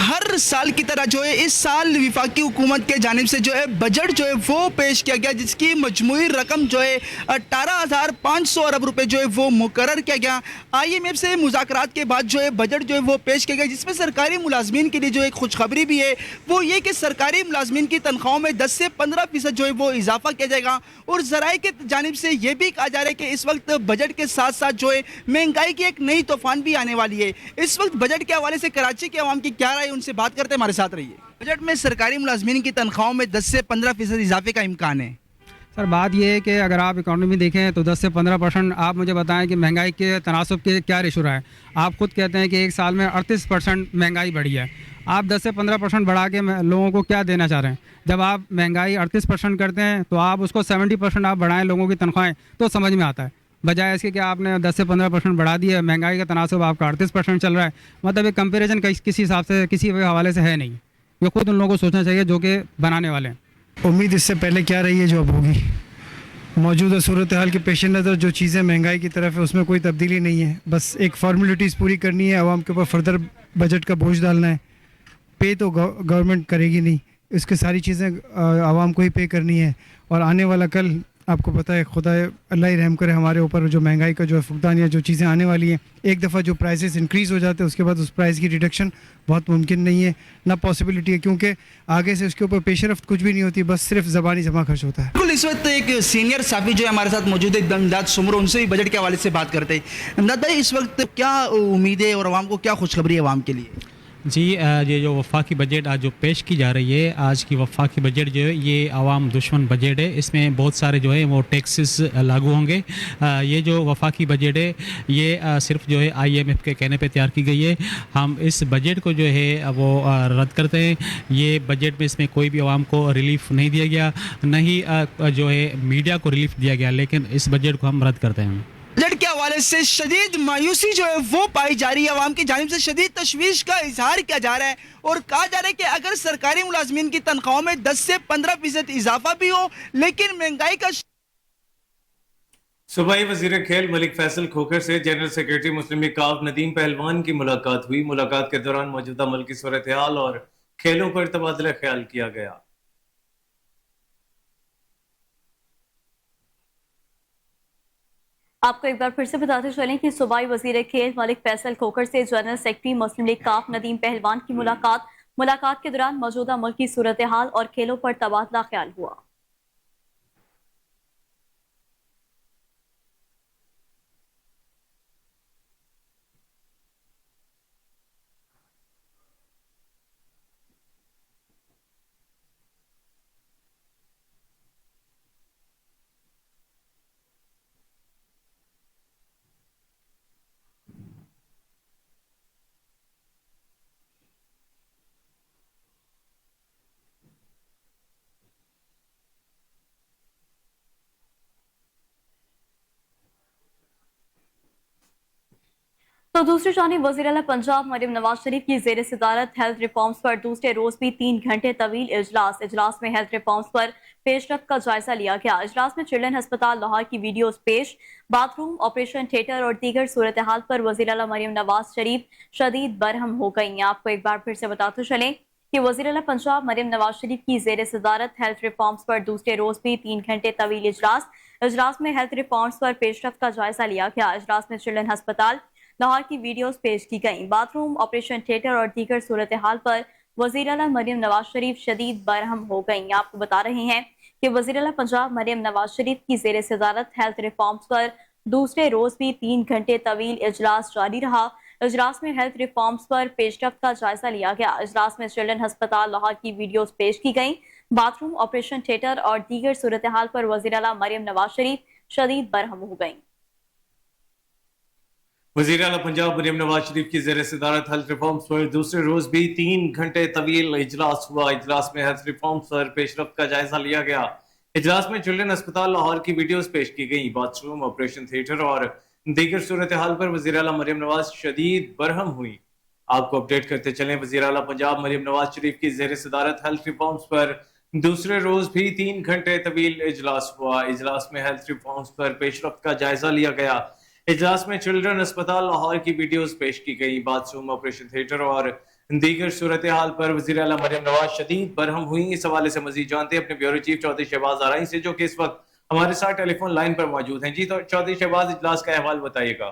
हर साल की तरह जो है इस साल वफाकी हुकूमत के जानिब से जो है बजट जो है वो पेश किया गया, जिसकी मजमूई रकम जो है 18,500 अरब रुपए जो है वो मुकर्रर किया गया। IMF से मुज़ाकरात के बाद जो है बजट जो है वो पेश किया गया, जिसमें सरकारी मुलाजमीन के लिए जो एक खुशखबरी भी है वो ये कि सरकारी मुलाजमीन की तनख्वाहों में 10 से 15% जो है वो इजाफा किया जाएगा। और ज़राए के जानिब से ये भी कहा जा रहा है कि इस वक्त बजट के साथ साथ जो है महंगाई की एक नई तूफान भी आने वाली है। इस वक्त बजट के हवाले से कराची के अवाम की क्या राय, उनसे बात करते हैं, हमारे साथ रहिए। बजट में सरकारी मुलाजमीन की तनख्वाहों में 10 से 15% इजाफे का इम्कान है। सर, बात यह है कि अगर आप इकोनॉमी देखें तो 10 से 15%। आप मुझे बताएं कि महंगाई के तनासब के क्या रेशो रहा है। आप खुद कहते हैं कि एक साल में 38% महंगाई बढ़ी है। आप 10 से 15% बढ़ा के लोगों को क्या देना चाह रहे हैं? जब आप महंगाई 38% करते हैं तो आप उसको 70% आप बढ़ाएं लोगों की तनख्वाहें, तो समझ में आता है, बजाय इसके कि आपने 10 से 15% बढ़ा दिया। महंगाई का तनासब आपका 38% चल रहा है। मतलब एक कंपेरिजन किसी हिसाब से, किसी हवाले से है नहीं। ये खुद उन लोगों को सोचना चाहिए जो कि बनाने वाले हैं। उम्मीद इससे पहले क्या रही है जो अब होगी। मौजूदा सूरत हाल के पेश नज़र जो चीज़ें महंगाई की तरफ है उसमें कोई तब्दीली नहीं है। बस एक फॉर्मेलिटीज़ पूरी करनी है, आवाम के ऊपर फर्दर बजट का बोझ डालना है। पे तो गवर्नमेंट करेगी नहीं, इसके सारी चीज़ें आवाम को ही पे करनी है। और आने वाला कल आपको पता है, खुदा अल्लाह ही रहम करे हमारे ऊपर, जो महंगाई का जो है फुकदान या जो चीज़ें आने वाली हैं, एक दफ़ा जो प्राइसेस इंक्रीज़ हो जाते हैं उसके बाद उस प्राइस की रिडक्शन बहुत मुमकिन नहीं है, ना पॉसिबिलिटी है, क्योंकि आगे से उसके ऊपर पेशरफ्त कुछ भी नहीं होती, बस सिर्फ ज़बानी जमा खर्च होता है। बिल्कुल, इस वक्त एक सीनियर साफी जो है हमारे साथ मौजूद है, इमदाद सुमर, उनसे भी बजट के हवाले से बात करते हैं। इमदाद भाई, इस वक्त क्या उम्मीदें और आवाम को क्या खुशखबरी है आवाम के लिए? جی یہ جو وفاقی بجٹ آج جو پیش کی جا رہی ہے، آج کی وفاقی بجٹ جو ہے یہ عوام دشمن بجٹ ہے. اس میں بہت سارے جو ہے وہ ٹیکسز لاگو ہوں گے. یہ جو وفاقی بجٹ ہے یہ صرف جو ہے IMF کے کہنے پہ تیار کی گئی ہے. ہم اس بجٹ کو جو ہے وہ رد کرتے ہیں. یہ بجٹ میں اس میں کوئی بھی عوام کو ریلیف نہیں دیا گیا، نہ ہی جو ہے میڈیا کو ریلیف دیا گیا، لیکن اس بجٹ کو ہم رد کرتے ہیں. بجٹ کے حوالے سے شدید مایوسی جو ہے وہ پائی جا رہی ہے. عوام کی جانب سے شدید تشویش کا اظہار کیا جا رہا ہے اور کہا جا رہا ہے کہ اگر سرکاری ملازمین کی تنخواہوں میں 10 سے 15% اضافہ بھی ہو لیکن مہنگائی کا صوبائی وزیر کھیل ملک فیصل کھوکھر سے جنرل سیکرٹری مسلم لیگ کاف ندیم پہلوان کی ملاقات ہوئی. ملاقات کے دوران موجودہ ملکی صورتحال اور کھیلوں پر تبادلہ خیال کیا گیا. آپ کو ایک بار پھر سے بتاتے چلیں کہ صوبائی وزیر کھیل ملک فیصل کھوکھر سے جنرل سیکرٹری مسلم لیگ کاف ندیم پہلوان کی ملاقات کے دوران موجودہ ملکی صورتحال اور کھیلوں پر تبادلہ خیال ہوا. تو دوسری جانب وزیر اعلیٰ پنجاب مریم نواز شریف کی زیر صدارت ہیلتھ ریفارمز پر دوسرے روز بھی 3 گھنٹے طویل اجلاس میں ہیلتھ ریفارمز پر پیش رفت کا جائزہ لیا گیا. اجلاس میں چلڈرن ہسپتال لاہور کی ویڈیوز پیش، باتھ روم، آپریشن تھیٹر اور دیگر صورتحال پر وزیر اعلیٰ مریم نواز شریف شدید برہم ہو گئیں. آپ کو ایک بار پھر سے بتاتے چلیں کہ وزیر اعلیٰ پنجاب مریم نواز شریف کی زیر صدارت ہیلتھ ریفارمز پر دوسرے روز بھی 3 گھنٹے طویل اجلاس میں ہیلتھ ریفارمز پر پیش رفت کا جائزہ لیا گیا. اجلاس میں چلڈرن ہسپتال لاہور کی ویڈیوز پیش کی گئیں، باتھ روم، آپریشن تھیٹر اور دیگر صورتحال پر وزیر اعلیٰ مریم نواز شریف شدید برہم ہو گئیں. آپ کو بتا رہے ہیں کہ وزیر اعلیٰ پنجاب مریم نواز شریف کی زیر صدارت ہیلتھ ریفارمز پر دوسرے روز بھی 3 گھنٹے طویل اجلاس جاری رہا. اجلاس میں ہیلتھ ریفارمز پر پیش رفت کا جائزہ لیا گیا. اجلاس میں چلڈرن ہسپتال لاہور کی ویڈیوز پیش کی گئیں، باتھ روم، آپریشن تھیٹر اور دیگر صورتحال پر وزیر اعلیٰ مریم نواز شریف شدید برہم ہو گئیں. وزیر اعلیٰ پنجاب مریم نواز شریف کی زیر صدارت ہیلتھ ریفارمز پر دوسرے روز بھی 3 گھنٹے طویل اجلاس ہوا. اجلاس میں ہیلتھ ریفارمز پر پیش رفت کا جائزہ لیا گیا. اجلاس میں چلڈرن ہسپتال لاہور کی ویڈیوز پیش کی گئی، باتھ روم، آپریشن تھیٹر اور دیگر صورتحال پر وزیر اعلیٰ مریم نواز شدید برہم ہوئی. آپ کو اپڈیٹ کرتے چلیں، وزیر اعلیٰ پنجاب مریم نواز شریف کی زیر صدارت ہیلتھ ریفارمز پر دوسرے روز بھی 3 گھنٹے طویل اجلاس ہوا. اجلاس میں ہیلتھ ریفارمز پر پیش رفت کا جائزہ لیا گیا. اجلاس میں چلڈرن ہسپتال لاہور کی ویڈیوز پیش کی گئی، باتھ روم، آپریشن تھیٹر اور دیگر صورتحال پر وزیر اعلیٰ مریم نواز شدید برہم ہوئی. اس حوالے سے مزید جانتے ہیں اپنے بیورو چیف چودھری شہباز آرائی سے، جو کہ اس وقت ہمارے ساتھ ٹیلی فون لائن پر موجود ہیں. جی تو چودھری شہباز، اجلاس کا احوال بتائیے گا.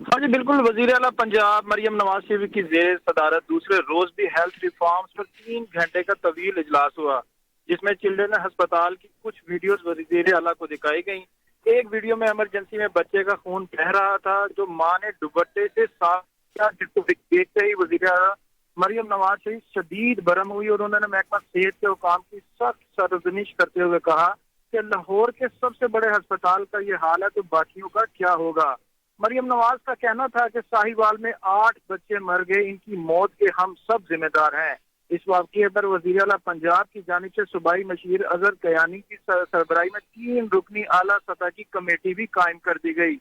ہاں جی بالکل، وزیر اعلیٰ پنجاب مریم نواز شریف کی زیر صدارت دوسرے روز بھی ہیلتھ ریفارمز پر 3 گھنٹے کا طویل اجلاس ہوا، جس میں چلڈرن ہسپتال کی کچھ ویڈیوز وزیر اعلیٰ کو دکھائی گئیں. ایک ویڈیو میں ایمرجنسی میں بچے کا خون بہہ رہا تھا، جو ماں نے دوپٹے سے صاف کیا، جس کو دیکھتے ہی وزیر اعلیٰ مریم نواز شریف شدید برہم ہوئی اور انہوں نے محکمہ صحت کے حکام کی سخت سرزنش کرتے ہوئے کہا کہ لاہور کے سب سے بڑے ہسپتال کا یہ حال ہے تو باقیوں کا کیا ہوگا. مریم نواز کا کہنا تھا کہ ساہیوال میں 8 بچے مر گئے، ان کی موت کے ہم سب ذمہ دار ہیں. اس واقعے پر وزیر اعلیٰ پنجاب کی جانب سے صوبائی مشیر اظہر کیانی کی سربراہی میں 3 رکنی اعلیٰ سطح کی کمیٹی بھی قائم کر دی گئی.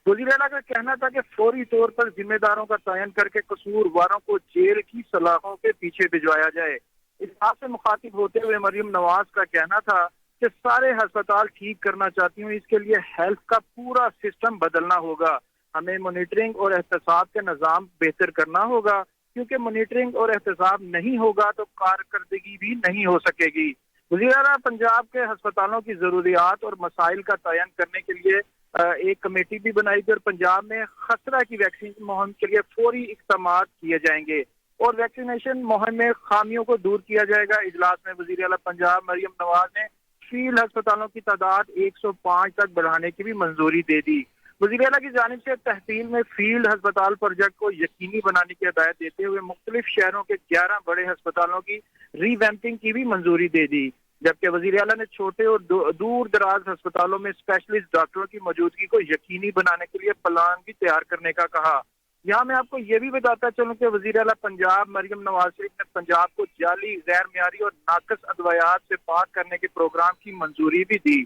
وزیر اعلیٰ کا کہنا تھا کہ فوری طور پر ذمہ داروں کا تعین کر کے قصورواروں کو جیل کی سلاخوں کے پیچھے بھجوایا جائے. اس بات سے مخاطب ہوتے ہوئے مریم نواز کا کہنا تھا کہ سارے ہسپتال ٹھیک کرنا چاہتی ہوں، اس کے لیے ہیلتھ کا پورا سسٹم بدلنا ہوگا. ہمیں مانیٹرنگ اور احتساب کے نظام بہتر کرنا ہوگا، کیونکہ مانیٹرنگ اور احتساب نہیں ہوگا تو کارکردگی بھی نہیں ہو سکے گی. وزیر اعلیٰ پنجاب کے ہسپتالوں کی ضروریات اور مسائل کا تعین کرنے کے لیے ایک کمیٹی بھی بنائی گئی اور پنجاب میں خسرہ کی ویکسین مہم کے لیے فوری اقدامات کیے جائیں گے اور ویکسینیشن مہم میں خامیوں کو دور کیا جائے گا. اجلاس میں وزیر اعلیٰ پنجاب مریم نواز نے فیلڈ ہسپتالوں کی تعداد 105 تک بڑھانے کی بھی منظوری دے دی. وزیر اعلیٰ کی جانب سے تحصیل میں فیلڈ ہسپتال پروجیکٹ کو یقینی بنانے کی ہدایت دیتے ہوئے مختلف شہروں کے 11 بڑے ہسپتالوں کی ری ویمپنگ کی بھی منظوری دے دی، جبکہ وزیر اعلیٰ نے چھوٹے اور دور دراز ہسپتالوں میں اسپیشلسٹ ڈاکٹروں کی موجودگی کو یقینی بنانے کے لیے پلان بھی تیار کرنے کا کہا۔ یہاں میں آپ کو یہ بھی بتاتا چلوں کہ وزیر اعلیٰ پنجاب مریم نواز شریف نے پنجاب کو جعلی، غیر معیاری اور ناقص ادویات سے پاک کرنے کے پروگرام کی منظوری بھی دی۔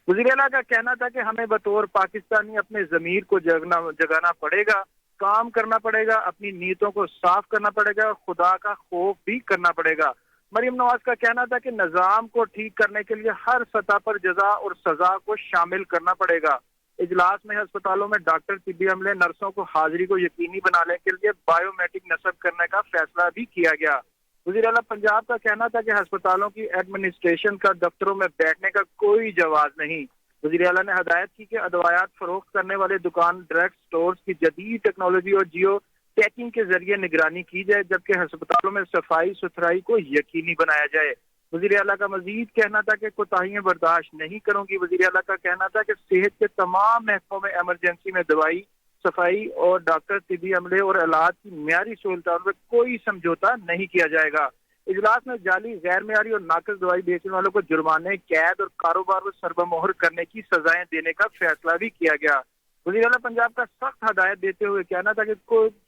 وزیر اعلیٰ کا کہنا تھا کہ ہمیں بطور پاکستانی اپنے ضمیر کو جگانا پڑے گا، کام کرنا پڑے گا، اپنی نیتوں کو صاف کرنا پڑے گا، خدا کا خوف بھی کرنا پڑے گا۔ مریم نواز کا کہنا تھا کہ نظام کو ٹھیک کرنے کے لیے ہر سطح پر جزا اور سزا کو شامل کرنا پڑے گا۔ اجلاس میں ہسپتالوں میں ڈاکٹر، طبی عملے، نرسوں کو حاضری کو یقینی بنانے کے لیے بایو میٹرک نصب کرنے کا فیصلہ بھی کیا گیا۔ وزیر اعلیٰ پنجاب کا کہنا تھا کہ ہسپتالوں کی ایڈمنسٹریشن کا دفتروں میں بیٹھنے کا کوئی جواز نہیں۔ وزیر اعلیٰ نے ہدایت کی کہ ادویات فروخت کرنے والے دکان، ڈائریکٹ سٹورز کی جدید ٹیکنالوجی اور جیو ٹیکنگ کے ذریعے نگرانی کی جائے، جبکہ ہسپتالوں میں صفائی ستھرائی کو یقینی بنایا جائے۔ وزیر اعلیٰ کا مزید کہنا تھا کہ کوتاہیاں برداشت نہیں کروں گی۔ وزیر اعلیٰ کا کہنا تھا کہ صحت کے تمام محکموں میں ایمرجنسی میں دوائی، صفائی اور ڈاکٹر، طبی عملے اور علاج کی معیاری سہولتوں پر کوئی سمجھوتا نہیں کیا جائے گا۔ اجلاس میں جعلی، غیر معیاری اور ناقص دوائی بیچنے والوں کو جرمانے، قید اور کاروبار کو سربمہر کرنے کی سزائیں دینے کا فیصلہ بھی کیا گیا۔ وزیر اعلیٰ پنجاب کا سخت ہدایت دیتے ہوئے کہنا تھا کہ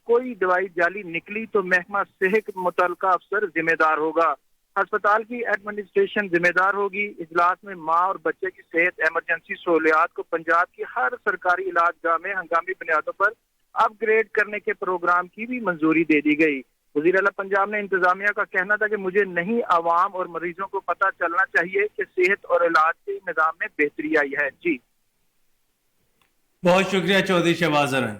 کوئی دوائی جعلی نکلی تو محکمہ صحت متعلقہ افسر ذمہ دار ہوگا، ہسپتال کی ایڈمنسٹریشن ذمہ دار ہوگی۔ اجلاس میں ماں اور بچے کی صحت ایمرجنسی سہولیات کو پنجاب کی ہر سرکاری علاج گاہ میں ہنگامی بنیادوں پر اپ گریڈ کرنے کے پروگرام کی بھی منظوری دے دی گئی۔ وزیر اعلیٰ پنجاب نے انتظامیہ کا کہنا تھا کہ مجھے نہیں، عوام اور مریضوں کو پتہ چلنا چاہیے کہ صحت اور علاج کے نظام میں بہتری آئی ہے۔ جی بہت شکریہ چودھری شہباز ارن۔